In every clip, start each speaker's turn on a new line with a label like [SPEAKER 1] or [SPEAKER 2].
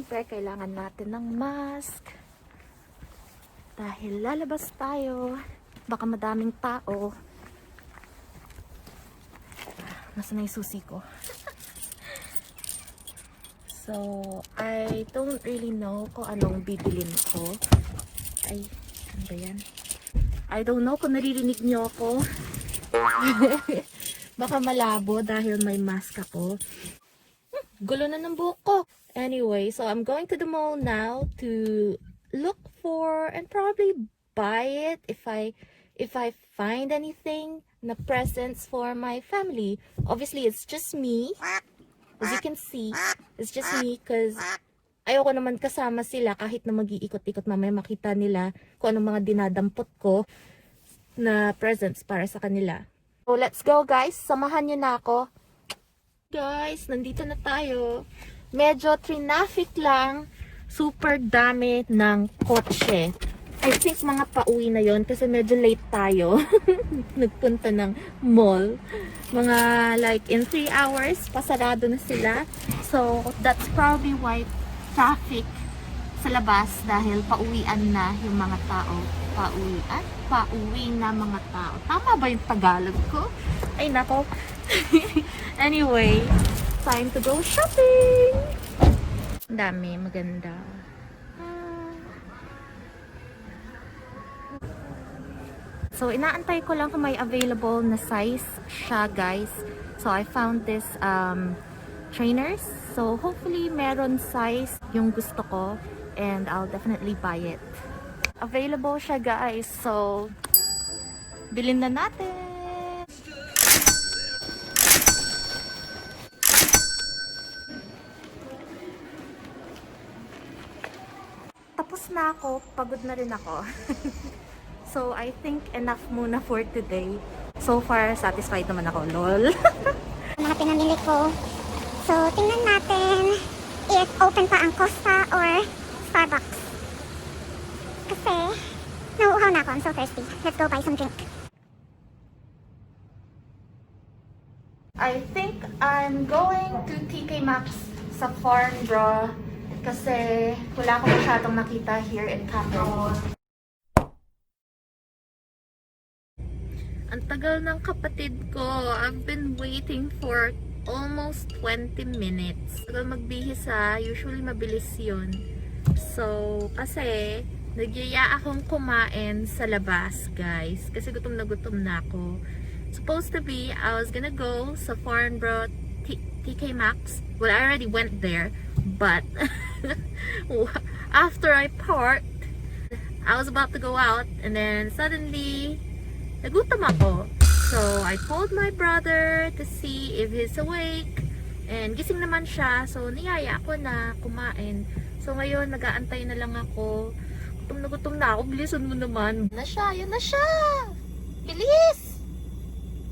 [SPEAKER 1] syempre, kailangan natin ng mask. Dahil lalabas tayo. Baka madaming tao. Nasaan na yung susi ko? So, I don't really know kung anong bibilin ko. Ay, ano ba yan? I don't know kung naririnig nyo ako. Baka malabo dahil may mask ako. Gulo na ng buhok ko. Anyway, so I'm going to the mall now to look for and probably buy it if I find anything na presents for my family. Obviously, it's just me. As you can see, it's just me because ayoko naman kasama sila kahit na mag-iikot-ikot mamaya makita nila kung anong mga dinadampot ko na presents para sa kanila. So, let's go guys. Samahan nyo na ako. Guys, nandito na tayo. Medyo traffic lang. Super dami ng kotse. I think mga pauwi na yon kasi medyo late tayo. Nagpunta ng mall. Mga like in 3 hours, pasarado na sila. So, that's probably why traffic sa labas dahil pauwian na yung mga tao. Pauwi na mga tao. Tama ba yung Tagalog ko? Ay, nako. Anyway, time to go shopping! Dami, maganda. So, inaantay ko lang kung may available na size siya, guys. So, I found this trainers. So, hopefully, meron size yung gusto ko. And I'll definitely buy it. Available siya, guys. So, bilhin na natin. Tapos na ako. Pagod na rin ako. So, I think enough muna for today. So far, satisfied naman ako. Lol.
[SPEAKER 2] Mga pinamili ko. So, tingnan natin if open pa ang Costa or Starbucks. Kasi, nauuhaw na ako. I'm so thirsty. Let's go buy some drink.
[SPEAKER 1] I think I'm going to TK Maxx sa Farnborough kasi wala akong masyadong nakita here in CABELLON. Ang tagal ng kapatid ko. I've been waiting for almost 20 minutes. Tagal magbihis ha. Usually mabilis yun. So, kasi nagyaya akong kumain sa labas, guys. Kasi gutom na ako. Supposed to be, I was gonna go sa Farnborough TK Maxx. Well, I already went there. But, after I parked, I was about to go out. And then, suddenly, nagutom ako. So, I called my brother to see if he's awake. And gising naman siya. So, niyaya ako na kumain. So, ngayon, nag-aantay na lang ako. Gutom na ako. Bilisan mo naman. Yan na siya! Yan na siya! Bilis!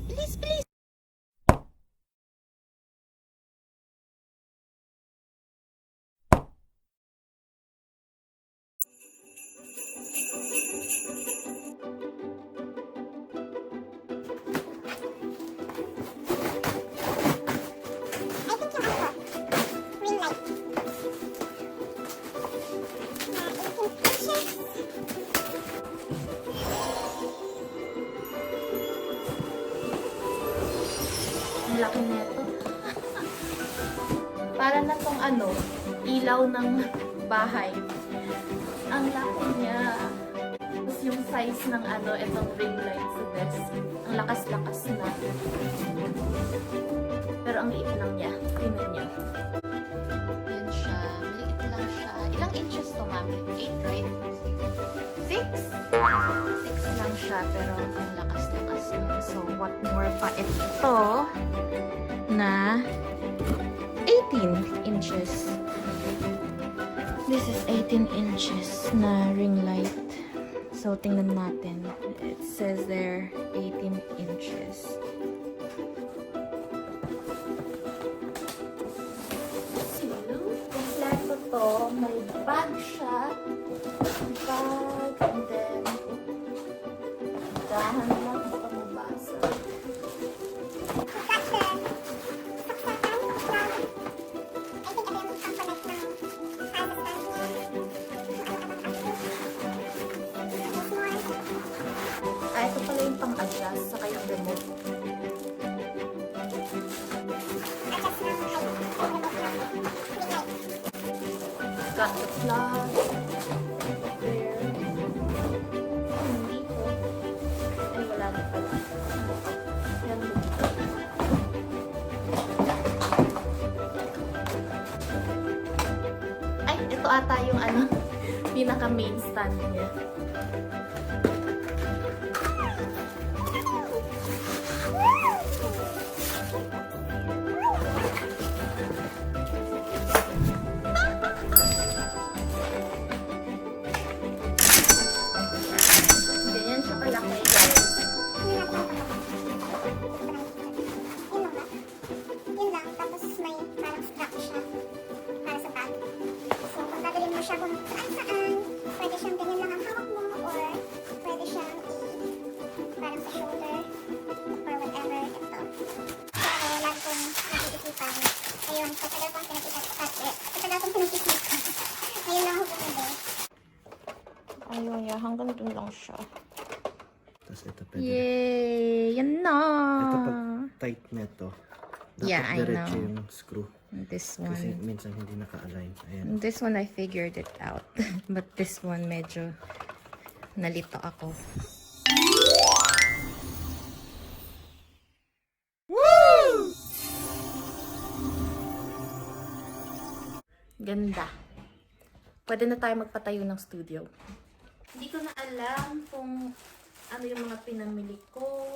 [SPEAKER 1] Bilis, bilis! Ang laki neto. Para na tong ano, ilaw ng bahay. Ang laki niya. Tapos yung size ng ano, itong ring light sa desk. Ang lakas-lakas na. Pero ang liit lang niya. Tingnan niya. Yan siya. Maliit lang siya. Ilang inches to, mami? 8, right? 6? 6 lang siya, pero ang lakas-lakas niya. So, what more pa ito na 18 inches. This is 18 inches na ring light. So, tingnan natin. It says there 18 inches. Kompleto to. May bag siya. Bag. And then, dahan lang ito mabasa. remote. Got the plug. There. Hindi ko. Ay, wala na pala. Yan. Ay, ito ata yung ano, pinaka main stand niya. Ganyan siya kalaki, guys.
[SPEAKER 2] Yun lang, tapos may parang strap siya para sa bag. So, kung dadalhin mo siya kung saan-saan, pwede siyang ganyan lang ang hawak mo, or pwede siyang parang sa shoulder, or whatever, ito. So, ako, lagi kong nag-iisipan. Ayun, pagtagal kong pinag-iisipan. Ayun lang ako bumili.
[SPEAKER 1] Ayun, yeah, hanggang dun lang siya.
[SPEAKER 3] Tapos ito pwede.
[SPEAKER 1] Yay! Yan na!
[SPEAKER 3] Ito pag tight nito, dapat
[SPEAKER 1] Yeah, I
[SPEAKER 3] diretso
[SPEAKER 1] know.
[SPEAKER 3] yung screw.
[SPEAKER 1] This
[SPEAKER 3] Kasi
[SPEAKER 1] one.
[SPEAKER 3] minsan hindi naka-align. Ayan.
[SPEAKER 1] This one, I figured it out. But this one, medyo nalito ako. Ganda. Pwede na tayo magpatayo ng studio. Hindi ko na alam kung ano yung mga pinamili ko.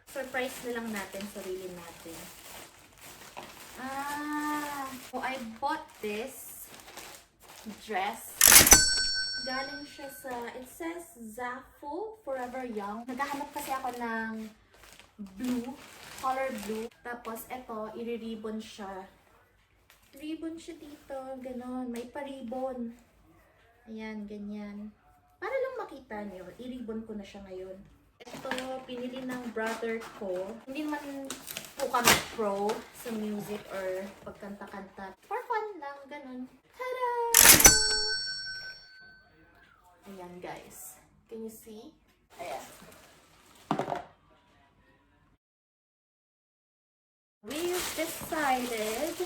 [SPEAKER 1] Surprise na lang natin, sarili natin. So I bought this dress. Galing siya sa, it says Zafo Forever Young. Naghahanap kasi ako ng blue, color blue. Tapos ito, i-ribbon siya. Ribbon siya dito, ganon. May pa-ribbon. Ayan, ganyan. Para lang makita nyo, i-ribbon ko na siya ngayon. Ito, pinili ng brother ko. Hindi naman po kami pro sa music or pagkanta-kanta. For fun lang, ganon. Tada! Ayan, guys. Can you see? Ayan. We've decided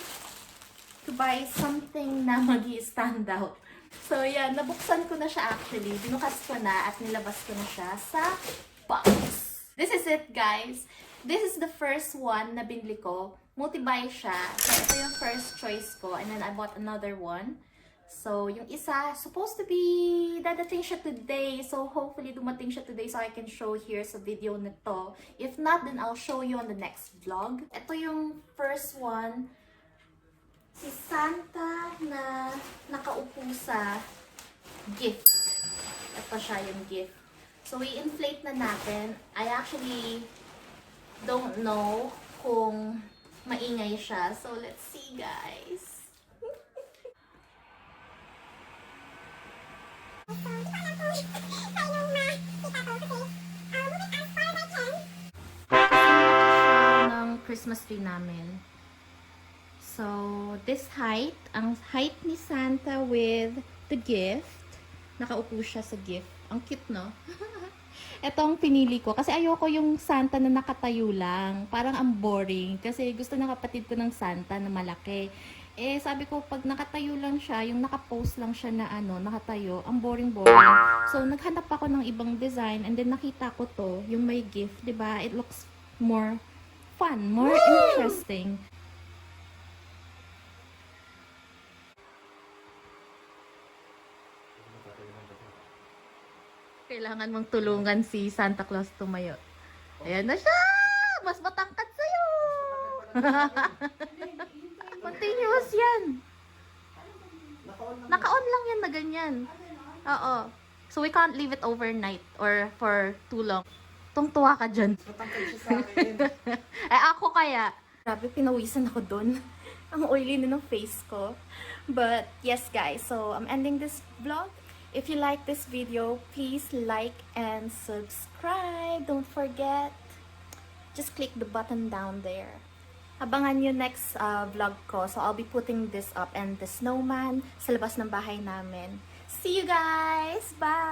[SPEAKER 1] to buy something na magi-stand out. So, yeah, nabuksan ko na siya actually. Binukas ko na at nilabas ko na siya sa box. This is it, guys. This is the first one na binili ko. Multi-buy siya. So, ito yung first choice ko. And then, I bought another one. So, yung isa, supposed to be, dadating siya today. So, hopefully, dumating siya today so I can show here sa video nito. If not, then I'll show you on the next vlog. Ito yung first one. Si Santa na nakaupo sa gift. Ito siya yung gift. So, i-inflate na natin. I actually don't know kung maingay siya. So, let's see, guys. Ng Christmas tree namin. So, this height, ang height ni Santa with the gift. Nakaupo siya sa gift. Ang cute, no? Ito ang pinili ko. Kasi ayoko yung Santa na nakatayo lang. Parang ang boring. Kasi gusto ng kapatid ko ng Santa na malaki. Eh, sabi ko, pag nakatayo lang siya, yung nakapost lang siya na nakatayo, ang boring-boring. So, naghanap ako ng ibang design and then nakita ko to, yung may gift, 'di ba? It looks more fun, more interesting. Kailangan mong tulungan si Santa Claus tumayo. Ayan na siya! Mas matangkad sa'yo! Continuous yan. Naka-on lang yan na ganyan. Oo. So we can't leave it overnight or for too long. Tungtuwa ka dyan. Eh ako kaya. Grabe, pinawisan ako dun. Ang oily na ng face ko. But yes guys, so I'm ending this vlog. If you like this video, please like and subscribe. Don't forget. Just click the button down there. Abangan nyo next vlog ko. So, I'll be putting this up and the snowman sa labas ng bahay namin. See you guys! Bye!